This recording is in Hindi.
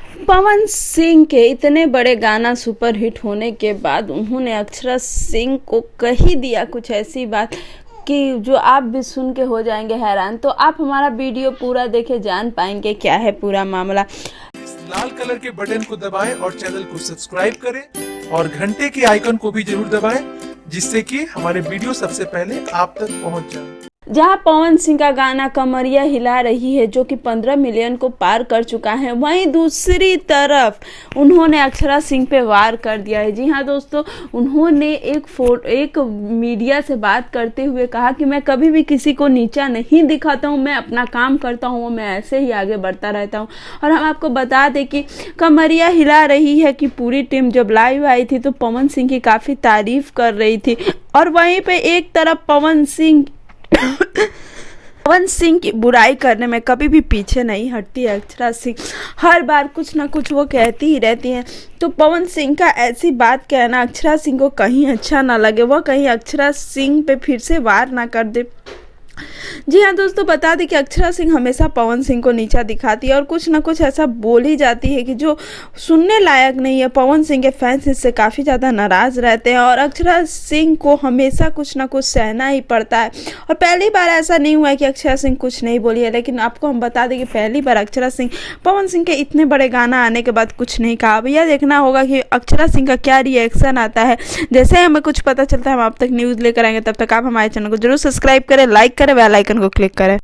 पवन सिंह के इतने बड़े गाना सुपर हिट होने के बाद उन्होंने अक्षरा सिंह को कही दिया कुछ ऐसी बात कि जो आप भी सुन के हो जाएंगे हैरान। तो आप हमारा वीडियो पूरा देखे जान पाएंगे क्या है पूरा मामला। इस लाल कलर के बटन को दबाएं और चैनल को सब्सक्राइब करें और घंटे के आइकन को भी जरूर दबाएं, जिससे कि हमारे वीडियो सबसे पहले आप तक पहुंच जाए। जहां पवन सिंह का गाना कमरिया हिला रही है जो कि 15 मिलियन को पार कर चुका है, वहीं दूसरी तरफ उन्होंने अक्षरा सिंह पे वार कर दिया है। जी हाँ दोस्तों, उन्होंने एक मीडिया से बात करते हुए कहा कि मैं कभी भी किसी को नीचा नहीं दिखाता हूँ, मैं अपना काम करता हूँ, मैं ऐसे ही आगे बढ़ता रहता हूँ। और हम आपको बता दें कि कमरिया हिला रही है कि पूरी टीम जब लाइव आई थी तो पवन सिंह की काफ़ी तारीफ कर रही थी, और वहीं पे एक तरफ पवन सिंह की बुराई करने में कभी भी पीछे नहीं हटती है अक्षरा सिंह। हर बार कुछ ना कुछ वो कहती ही रहती हैं। तो पवन सिंह का ऐसी बात कहना अक्षरा सिंह को कहीं अच्छा ना लगे, वो कहीं अक्षरा सिंह पे फिर से वार ना कर दे। जी हाँ दोस्तों, बता दें कि अक्षरा सिंह हमेशा पवन सिंह को नीचा दिखाती है और कुछ ना कुछ ऐसा बोल ही जाती है कि जो सुनने लायक नहीं है। पवन सिंह के फैंस इससे काफ़ी ज़्यादा नाराज़ रहते हैं और अक्षरा सिंह को हमेशा कुछ ना कुछ सहना ही पड़ता है। और पहली बार ऐसा नहीं हुआ है कि अक्षरा सिंह कुछ नहीं बोली है, लेकिन आपको हम बता दें कि पहली बार अक्षरा सिंह पवन सिंह के इतने बड़े गाना आने के बाद कुछ नहीं कहा। भैया देखना होगा कि अक्षरा सिंह का क्या रिएक्शन आता है। जैसे ही हमें कुछ पता चलता है हम आप तक न्यूज़ लेकर आएंगे। तब तक आप हमारे चैनल को जरूर सब्सक्राइब करें, लाइक करें, बेल आइकन को क्लिक करें।